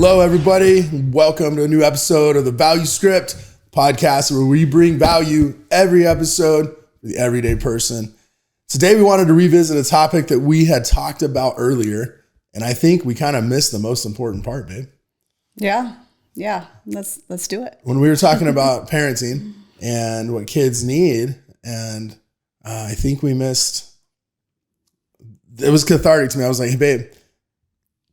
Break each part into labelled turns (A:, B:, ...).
A: Hello, everybody. Welcome to a new episode of the Value Script podcast, where we bring value every episode for the everyday person. Today, we wanted to revisit a topic that we had talked about earlier, and I think we kind of missed the most important part, babe.
B: Yeah. Let's do it.
A: When we were talking about parenting and what kids need, and I think we missed. It was cathartic to me. I was like, hey, babe,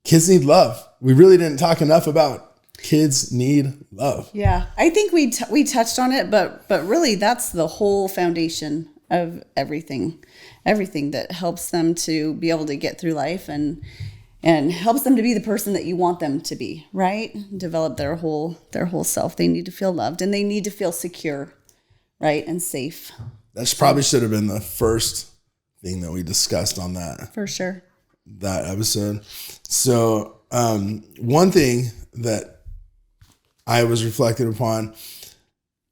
A: kids need love. We really didn't talk enough about kids need love.
B: Yeah, I think we touched on it, but really that's the whole foundation of everything that helps them to be able to get through life and helps them to be the person that you want them to be, right? Develop their whole self. They need to feel loved and they need to feel secure, right? And safe.
A: That probably should have been the first thing that we discussed on that.
B: For sure.
A: That episode. So one thing that I was reflecting upon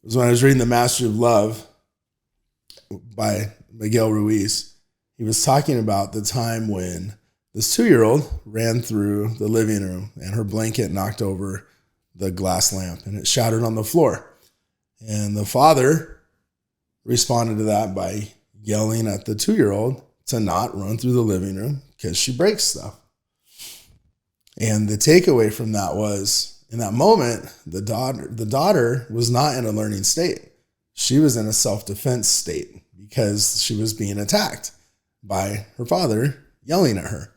A: was when I was reading The Mastery of Love by Miguel Ruiz. He was talking about the time when this 2-year-old ran through the living room and her blanket knocked over the glass lamp and it shattered on the floor. And the father responded to that by yelling at the 2-year-old to not run through the living room because she breaks stuff. And the takeaway from that was, in that moment, the daughter was not in a learning state. She was in a self-defense state because she was being attacked by her father yelling at her.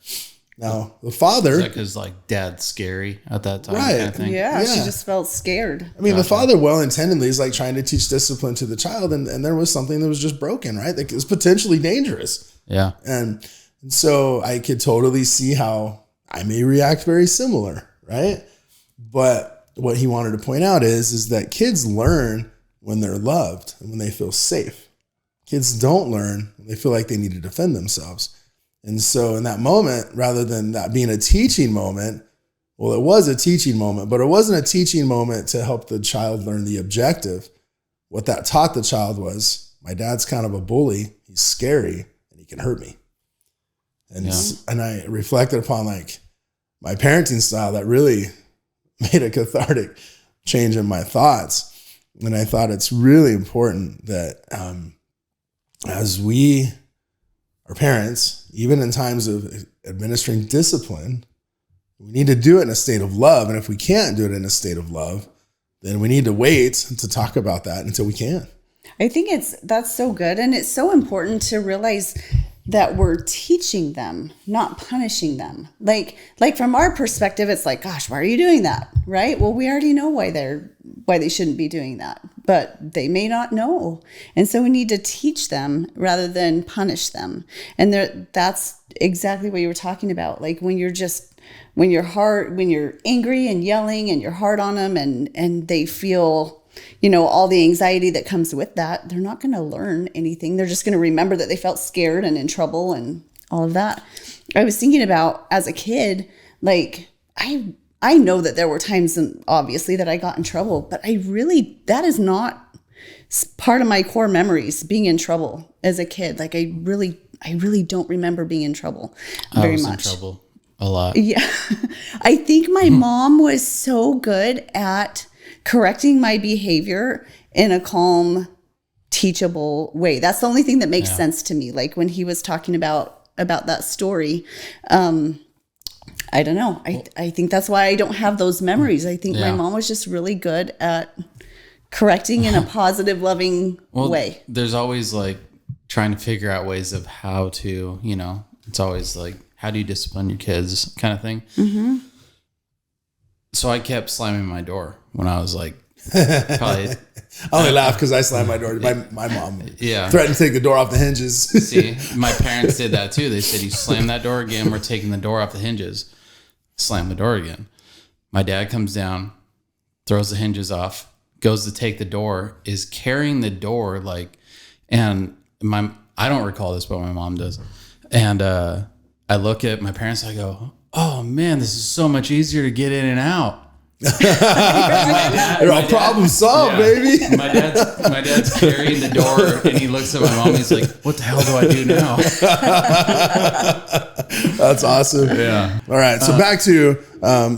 A: Now, the father...
C: Is that because, like, dad's scary at that time?
A: Right.
C: Kind of thing?
B: Yeah, she just felt scared.
A: I mean, the father well-intendedly is, like, trying to teach discipline to the child, and there was something that was just broken, right? That was potentially dangerous.
C: Yeah.
A: And so I could totally see how I may react very similar, right? But what he wanted to point out is that kids learn when they're loved and when they feel safe. Kids don't learn when they feel like they need to defend themselves. And so in that moment, rather than that being a teaching moment, well, it was a teaching moment, but it wasn't a teaching moment to help the child learn the objective. What that taught the child was, my dad's kind of a bully. He's scary and he can hurt me. And I reflected upon like my parenting style that really made a cathartic change in my thoughts. And I thought it's really important that as we are parents, even in times of administering discipline, we need to do it in a state of love. And if we can't do it in a state of love, then we need to wait to talk about that until we can.
B: I think that's so good. And it's so important to realize that we're teaching them, not punishing them. Like from our perspective, it's like, gosh, why are you doing that? Right? Well, we already know why they shouldn't be doing that, but they may not know. And so we need to teach them rather than punish them. And that's exactly what you were talking about. Like when you're angry and yelling and you're hard on them and they feel, all the anxiety that comes with that, they're not going to learn anything. They're just going to remember that they felt scared and in trouble and all of that. I was thinking about as a kid, like I know that there were times, obviously, that I got in trouble, but that is not part of my core memories, being in trouble as a kid. Like I really don't remember being in trouble very much. I was
C: in trouble a lot.
B: Yeah. I think my mom was so good at correcting my behavior in a calm, teachable way. That's the only thing that makes sense to me. Like when he was talking about that story, I don't know. I think that's why I don't have those memories. I think my mom was just really good at correcting in a positive, loving way.
C: There's always like trying to figure out ways of how to, it's always like, how do you discipline your kids kind of thing. Mm-hmm. So I kept slamming my door when I was like, probably.
A: I only laugh because I slammed my door. My mom threatened to take the door off the hinges.
C: See, my parents did that too. They said, you slam that door again, we're taking the door off the hinges. Slam the door again. My dad comes down, throws the hinges off, goes to take the door, is carrying the door and I don't recall this, but my mom does. And I look at my parents, I go, oh man, this is so much easier to get in and out.
A: They're all problem solved, baby.
C: My dad's carrying the door, and he looks at my mom. And he's like, "What the hell do I do now?"
A: That's awesome.
C: Yeah.
A: All right. So back to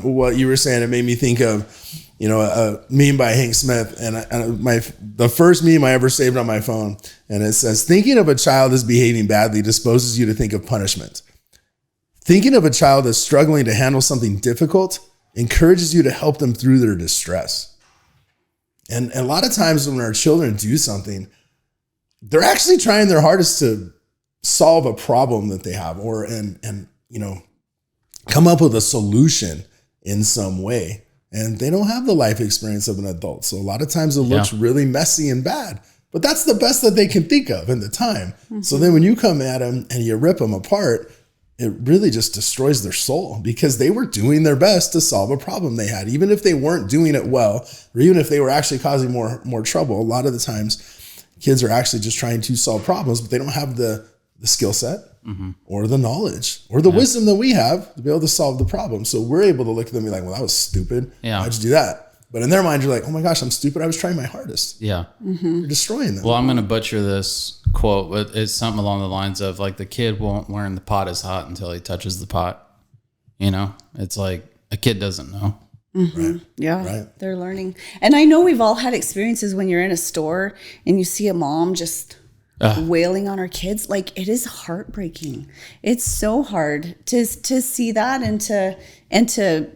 A: what you were saying. It made me think of, a meme by Hank Smith, and the first meme I ever saved on my phone, and it says, "Thinking of a child as behaving badly disposes you to think of punishment. Thinking of a child as struggling to handle something difficult encourages you to help them through their distress." And a lot of times when our children do something, they're actually trying their hardest to solve a problem that they have, or come up with a solution in some way. And they don't have the life experience of an adult. So a lot of times it looks really messy and bad, but that's the best that they can think of in the time. Mm-hmm. So then when you come at them and you rip them apart, it really just destroys their soul, because they were doing their best to solve a problem they had. Even if they weren't doing it well, or even if they were actually causing more trouble, a lot of the times kids are actually just trying to solve problems, but they don't have the skill set or the knowledge or the wisdom that we have to be able to solve the problem. So we're able to look at them and be like, well, that was stupid.
C: Yeah.
A: Why'd you do that? But in their mind, you're like, oh my gosh, I'm stupid. I was trying my hardest.
C: Yeah.
A: You're destroying them.
C: Well, I'm going to butcher this quote, but it's something along the lines of like, the kid won't learn the pot is hot until he touches the pot. It's like a kid doesn't know.
B: Mm-hmm.
A: Right.
B: Yeah.
A: Right.
B: They're learning. And I know we've all had experiences when you're in a store and you see a mom just wailing on her kids. Like, it is heartbreaking. It's so hard to see that and to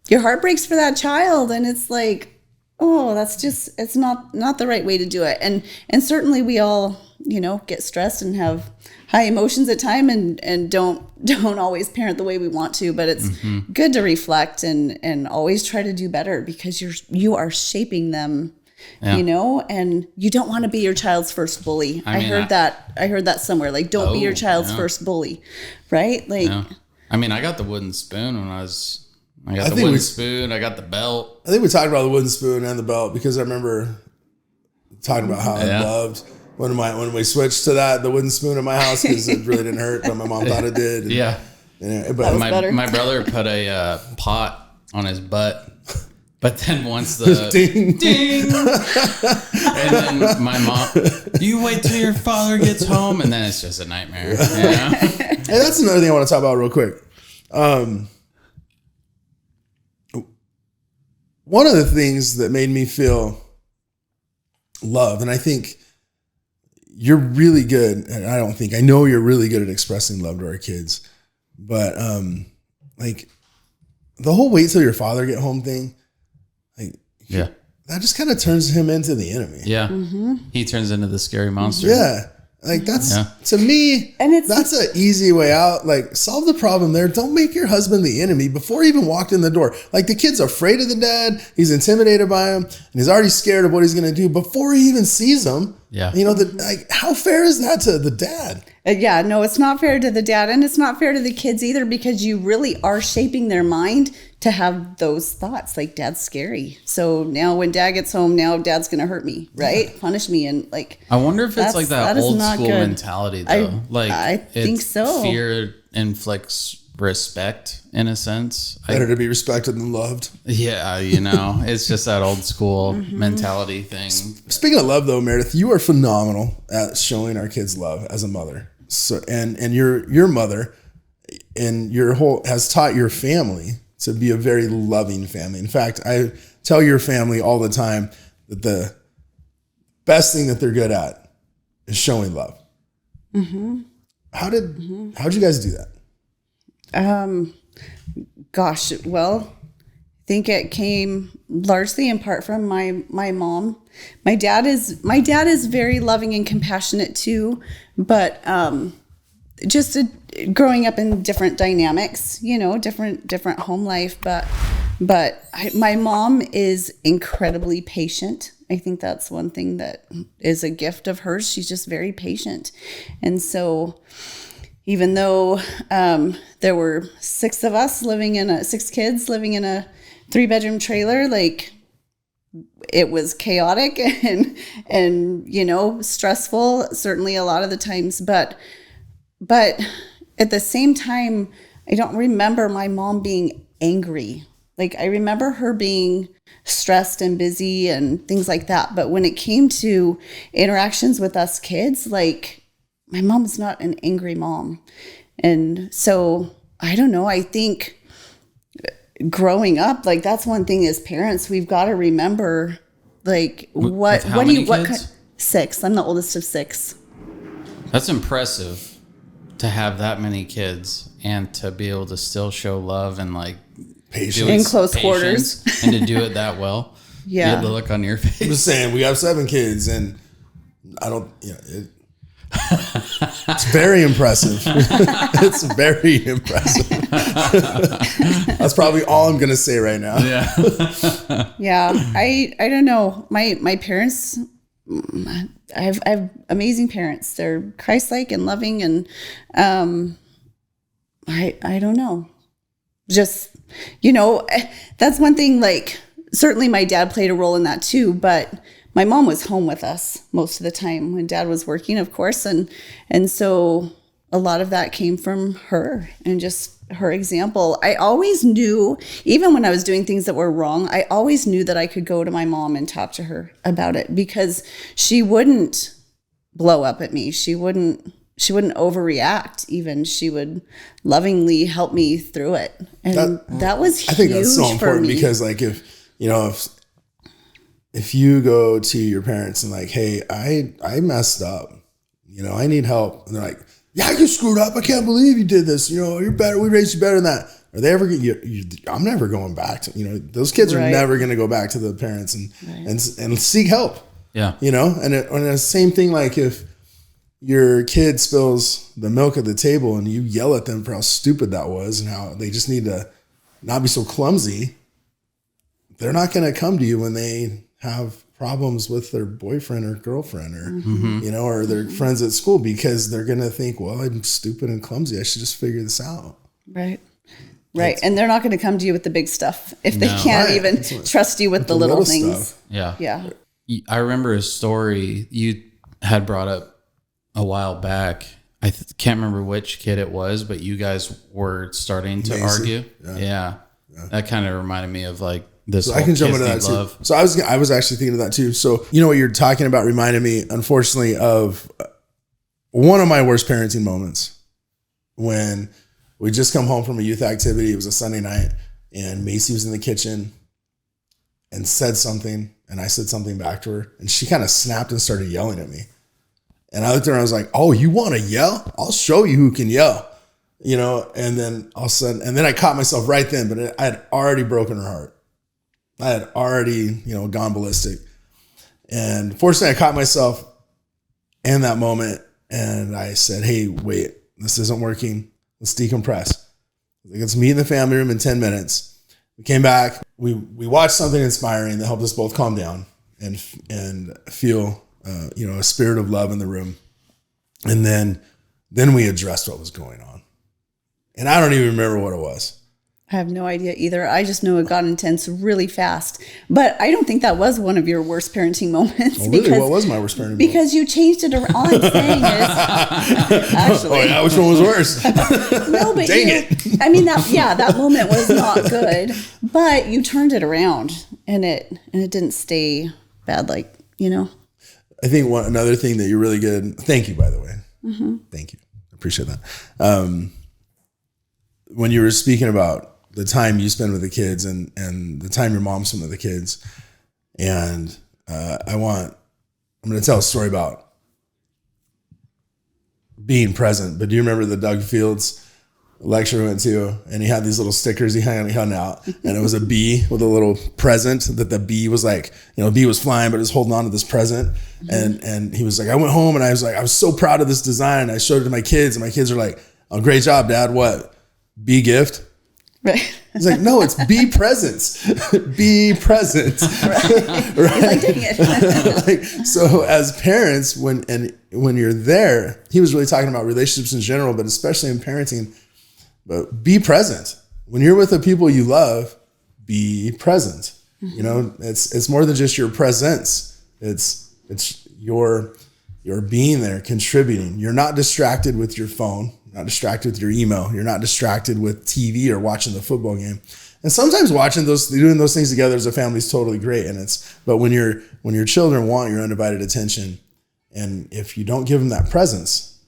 B: your heart breaks for that child. And it's like, oh, it's not the right way to do it. And certainly we all, get stressed and have high emotions at time and don't always parent the way we want to, but it's good to reflect and always try to do better, because you are shaping them. Yeah. And you don't want to be your child's first bully. I heard that somewhere. Like, don't be your child's first bully, right? Like,
C: I got the wooden spoon when I got the wooden spoon. I got the belt.
A: I think we talked about the wooden spoon and the belt, because I remember talking about how I loved when we switched to the wooden spoon in my house, because it really didn't hurt, but my mom thought it did.
B: But
C: my brother put a pot on his butt. But then once the ding, and then my mom, you wait till your father gets home, and then it's just a nightmare.
A: Hey, that's another thing I want to talk about real quick. One of the things that made me feel loved, and I think you're really good, and I know you're really good at expressing love to our kids, but like the whole wait till your father get home thing. That just kind of turns him into the enemy.
C: Yeah. Mm-hmm. He turns into the scary monster.
A: Yeah. Like to me, and that's an easy way out. Like, solve the problem there. Don't make your husband the enemy before he even walked in the door. Like, the kid's afraid of the dad. He's intimidated by him, and he's already scared of what he's going to do before he even sees him.
C: Yeah.
A: How fair is that to the dad?
B: No, it's not fair to the dad, and it's not fair to the kids either, because you really are shaping their mind to have those thoughts. Like, dad's scary. So now when dad gets home, now dad's going to hurt me, right? Yeah. Punish me. And like,
C: I wonder if it's like that old school mentality though.
B: I think so.
C: Fear inflicts respect in a sense.
A: Better to be respected than loved.
C: Yeah. It's just that old school mentality thing.
A: Speaking of love though, Meredith, you are phenomenal at showing our kids love as a mother. So, and your mother and has taught your family to be a very loving family. In fact, I tell your family all the time that the best thing that they're good at is showing love. Mm-hmm. How'd you guys do that?
B: Gosh, well, I think it came largely in part from my mom. My dad is very loving and compassionate too, but just growing up in different dynamics, different home life. But my mom is incredibly patient. I think that's one thing that is a gift of hers. She's just very patient. And so even though there were six kids living in a 3-bedroom trailer, like, it was chaotic and stressful, certainly a lot of the times, but at the same time, I don't remember my mom being angry Like, I remember her being stressed and busy and things like that. But when it came to interactions with us kids, like, my mom's not an angry mom. And so, I don't know. I think growing up, like, that's one thing as parents, we've got to remember, like, what
C: how many
B: what
C: kids?
B: 6. I'm the oldest of 6.
C: That's impressive to have that many kids and to be able to still show love and like
A: Patience.
B: In close quarters.
C: and to do it that well.
B: Yeah.
C: You have the look on your face.
A: I'm just saying, we have 7 kids, and I don't, it's very impressive. It's very impressive. That's probably all I'm going to say right now.
C: Yeah.
B: Yeah, I don't know. My parents, I have amazing parents. They're Christ-like and loving, and I don't know. Just, that's one thing. Like, certainly my dad played a role in that too, but my mom was home with us most of the time when dad was working, of course, and so a lot of that came from her and just her example. I always knew, even when I was doing things that were wrong, I always knew that I could go to my mom and talk to her about it, because she wouldn't blow up at me. She wouldn't overreact even. She would lovingly help me through it. And that was huge.
A: I think that's so important, because like, if you go to your parents and like, hey, I messed up, I need help. And they're like, yeah, you screwed up. I can't believe you did this. You're better. We raised you better than that. Are they ever, I'm never going back to, those kids are never going to go back to the parents and seek help.
C: Yeah.
A: And the same thing, like if your kid spills the milk at the table and you yell at them for how stupid that was and how they just need to not be so clumsy, they're not going to come to you when they have problems with their boyfriend or girlfriend or, or their friends at school, because they're going to think, well, I'm stupid and clumsy. I should just figure this out.
B: Right. And they're not going to come to you with the big stuff if they can't even trust you with the little things.
A: Stuff.
C: Yeah.
B: Yeah.
C: I remember a story you had brought up a while back. I can't remember which kid it was, but you guys were starting to argue. Yeah. That kind of reminded me of like this.
A: So I can jump into that too. So I was actually thinking of that too. So what you're talking about reminded me, unfortunately, of one of my worst parenting moments when we just come home from a youth activity. It was a Sunday night, and Macy was in the kitchen and said something, and I said something back to her, and she kind of snapped and started yelling at me. And I looked at her and I was like, oh, you want to yell? I'll show you who can yell. And then all of a sudden, and then I caught myself right then, but I had already broken her heart. I had already, gone ballistic. And fortunately, I caught myself in that moment, and I said, hey, wait, this isn't working. Let's decompress. Let's meet in the family room in 10 minutes. We came back. We watched something inspiring that helped us both calm down and feel, a spirit of love in the room. And then we addressed what was going on. And I don't even remember what it was.
B: I have no idea either. I just know it got intense really fast. But I don't think that was one of your worst parenting moments.
A: Oh, really? What was my worst parenting moment?
B: Because you changed it around. All I'm saying is, actually.
A: Oh, yeah, which one was worse?
B: No, but
A: Dang it.
B: I mean, that moment was not good. But you turned it around, and it didn't stay bad,
A: I think another thing that you're really good. Thank you, by the way. Mm-hmm. Thank you. I appreciate that. When you were speaking about the time you spend with the kids and the time your mom spent with the kids, and I'm going to tell a story about being present. But do you remember the Doug Fields lecture we went to, and he had these little stickers he hung out, and it was a bee with a little present that the bee was like, the bee was flying, but it was holding on to this present. Mm-hmm. And he was like, I went home and I was so proud of this design. I showed it to my kids, and my kids are like, oh, great job, Dad. What? Bee gift?
B: Right.
A: He's like, no, it's be presents. Be present.
B: Right. Right? Like, dang it.
A: So as parents, when you're there, he was really talking about relationships in general, but especially in parenting. But be present. When you're with the people you love, be present. Mm-hmm. It's more than just your presence. It's your being there, contributing. You're not distracted with your phone, not distracted with your email. You're not distracted with TV or watching the football game. And sometimes doing those things together as a family is totally great. But when your children want your undivided attention, and if you don't give them that presence,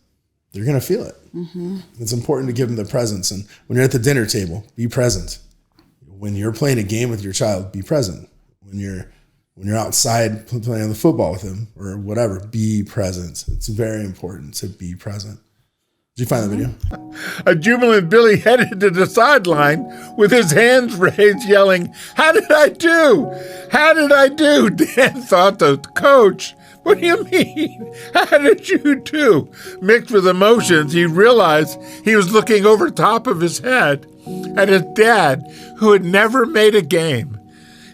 A: they're going to feel it. Mm-hmm. It's important to give them the presence. And when you're at the dinner table, be present. When you're playing a game with your child, be present. When you're outside playing the football with them or whatever, be present. It's very important to be present. Did you find the video?
D: A jubilant Billy headed to the sideline with his hands raised, yelling, "How did I do? How did I do?" Dan thought the coach, "What do you mean? How did you do?" Mixed with emotions, he realized he was looking over top of his head at his dad, who had never made a game.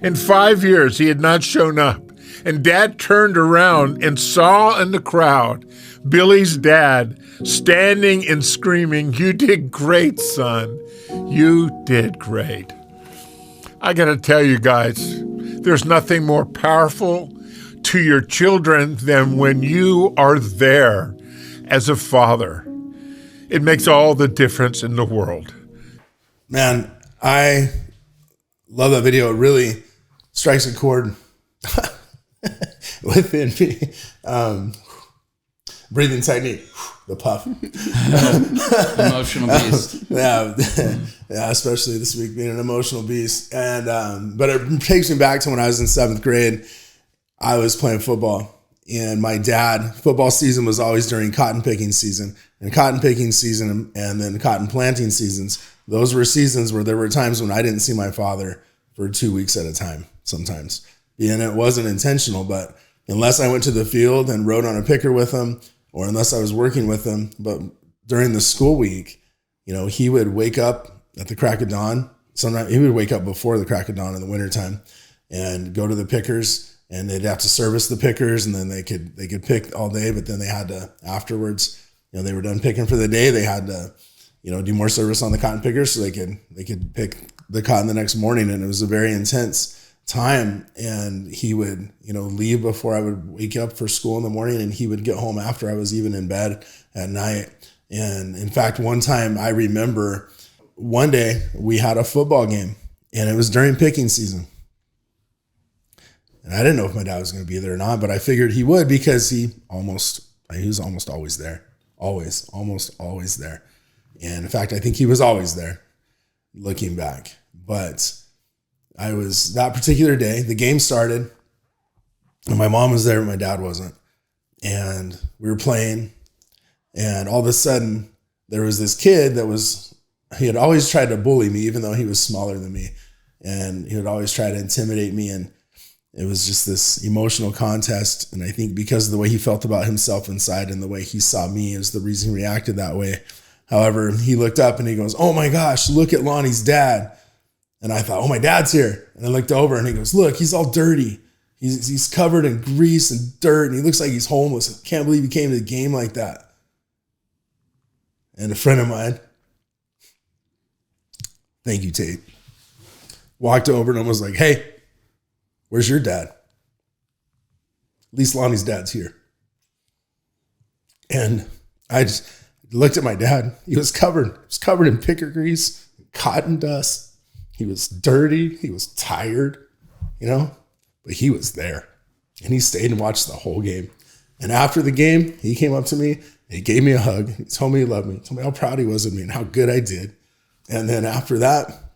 D: In 5 years, he had not shown up, and Dad turned around and saw in the crowd Billy's dad standing and screaming, "You did great, son. You did great." I got to tell you guys, there's nothing more powerful to your children than when you are there as a father. It makes all the difference in the world.
A: Man, I love that video. It really strikes a chord within me. Breathing technique, the puff.
C: Emotional beast.
A: Yeah, especially this week being an emotional beast. And but it takes me back to when I was in 7th grade. I was playing football, and my dad, football season was always during cotton picking season. And cotton picking season and then cotton planting seasons, those were seasons where there were times when I didn't see my father for 2 weeks at a time sometimes. And it wasn't intentional, but unless I went to the field and rode on a picker with him, or unless I was working with him, but during the school week, he would wake up at the crack of dawn. Sometimes he would wake up before the crack of dawn in the wintertime and go to the pickers, and they'd have to service the pickers, and then they could pick all day, but then they had to, afterwards, they were done picking for the day, they had to, do more service on the cotton pickers so they could pick the cotton the next morning. And it was a very intense time, and he would leave before I would wake up for school in the morning, and he would get home after I was even in bed at night. And in fact, one time I remember one day we had a football game, and it was during picking season, and I didn't know if my dad was going to be there or not, but I figured he would, because he was almost always there, almost always there. And in fact, I think he was always there looking back. But I was, that particular day, the game started, and my mom was there, but my dad wasn't. And we were playing, and all of a sudden, there was this kid he had always tried to bully me, even though he was smaller than me. And he would always try to intimidate me, and it was just this emotional contest. And I think because of the way he felt about himself inside and the way he saw me is the reason he reacted that way. However, he looked up and he goes, "Oh my gosh, look at Lonnie's dad." And I thought, "Oh, my dad's here." And I looked over and he goes, "Look, he's all dirty. He's covered in grease and dirt, and he looks like he's homeless. I can't believe he came to the game like that." And a friend of mine, thank you, Tate, walked over and was like, "Hey, where's your dad? At least Lonnie's dad's here." And I just looked at my dad. He was covered in picker grease, cotton dust. He was dirty. He was tired, but he was there, and he stayed and watched the whole game. And after the game, he came up to me and he gave me a hug. He told me he loved me. He told me how proud he was of me and how good I did. And then after that,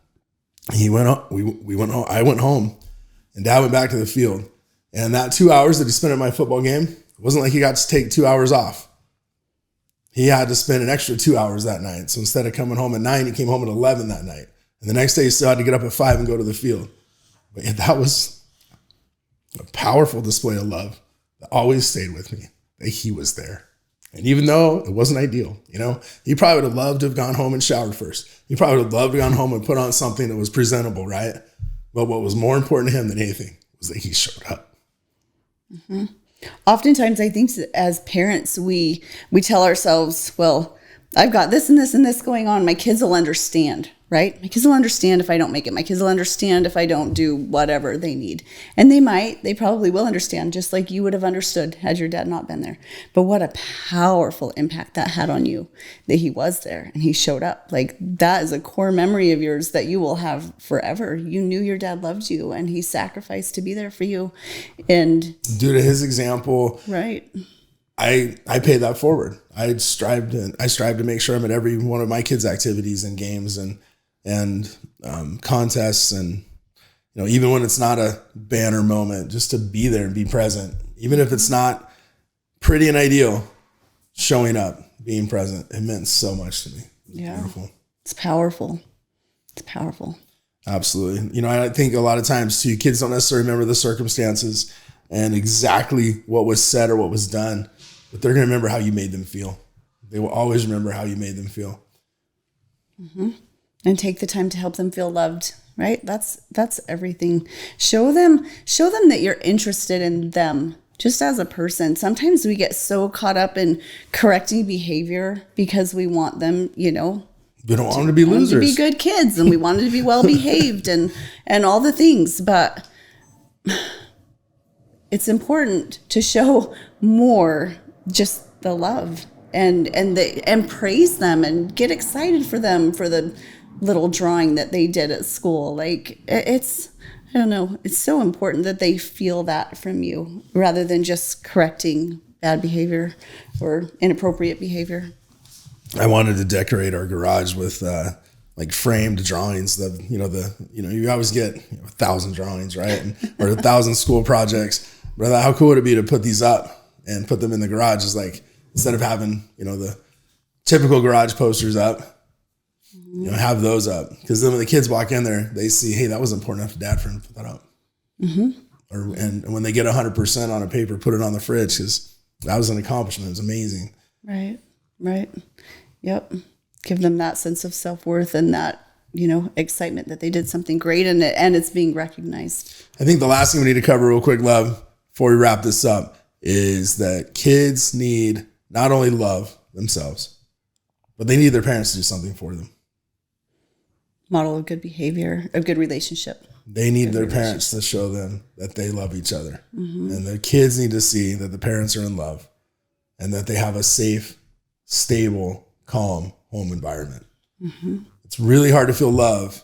A: he went on. We went home. I went home, and Dad went back to the field. And that 2 hours that he spent at my football game, it wasn't like he got to take 2 hours off. He had to spend an extra 2 hours that night. So instead of coming home at 9, he came home at 11 that night. And the next day, he still had to get up at 5 and go to the field. But that was a powerful display of love that always stayed with me, that he was there. And even though it wasn't ideal, he probably would have loved to have gone home and showered first. He probably would have loved to have gone home and put on something that was presentable, right? But what was more important to him than anything was that he showed up. Mm-hmm.
B: Oftentimes, I think as parents, we tell ourselves, well, I've got this and this and this going on. My kids will understand, right? My kids will understand if I don't make it. My kids will understand if I don't do whatever they need. And they probably will understand, just like you would have understood had your dad not been there. But what a powerful impact that had on you, that he was there and he showed up. Like, that is a core memory of yours that you will have forever. You knew your dad loved you and he sacrificed to be there for you. And
A: due to his example,
B: right.
A: I pay that forward. I strive to make sure I'm at every one of my kids' activities and games and contests, and even when it's not a banner moment, just to be there and be present, even if it's not pretty and ideal. Showing up, being present, it meant so much to me.
B: Yeah,
A: beautiful.
B: It's powerful. It's powerful.
A: Absolutely. I think a lot of times too, kids don't necessarily remember the circumstances and exactly what was said or what was done, but they're going to remember how you made them feel. They will always remember how you made them feel.
B: Mm-hmm. And take the time to help them feel loved, right? That's everything. Show them that you're interested in them just as a person. Sometimes we get so caught up in correcting behavior because we want them,
A: we don't want them to be losers.
B: To be good kids, and we want them to be well behaved and all the things, but it's important to show more just the love and praise them and get excited for them for the little drawing that they did at school. Like, it's so important that they feel that from you rather than just correcting bad behavior or inappropriate behavior.
A: I wanted to decorate our garage with like framed drawings. You always get 1,000 drawings, right? Or 1,000 school projects. But I thought, how cool would it be to put these up and put them in the garage? Is like, instead of having the typical garage posters up, have those up, because then when the kids walk in there, they see, hey, that was important enough to Dad for him to put that up. Mm-hmm. And when they get 100% on a paper, put it on the fridge, because that was an accomplishment. It was amazing.
B: Right. Yep. Give them that sense of self-worth and that, excitement that they did something great and it's being recognized. I
A: think the last thing we need to cover real quick, love, before we wrap this up, is that kids need not only love themselves, but they need their parents to do something for them.
B: Model of good behavior, a good relationship.
A: They need their parents to show them that they love each other. Mm-hmm. And the kids need to see that the parents are in love and that they have a safe, stable, calm home environment. Mm-hmm. It's really hard to feel love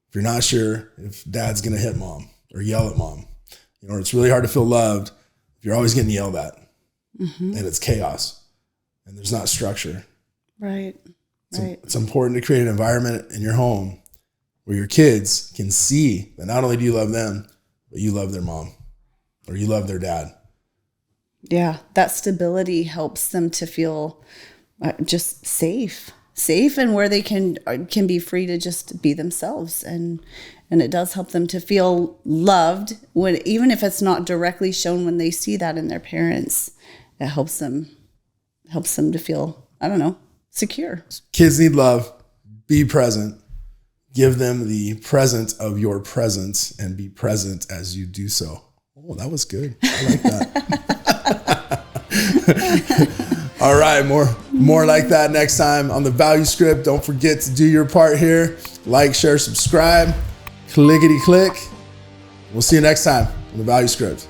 A: if you're not sure if Dad's going to hit Mom or yell at Mom. Or it's really hard to feel loved if you're always getting yelled at. Mm-hmm. And it's chaos and there's not structure.
B: Right.
A: It's important to create an environment in your home where your kids can see that not only do you love them, but you love their mom or you love their dad.
B: Yeah, that stability helps them to feel just safe, and where they can be free to just be themselves. And it does help them to feel loved, even if it's not directly shown when they see that in their parents. It helps them to feel, secure. Kids need love. Be present. Give them the present of your presence and be present as you do so. Oh, that was good. I like that. All right, more like that next time on The Value Script. Don't forget to do your part here. Like, share, subscribe. Clickety click. We'll see you next time on The Value Script.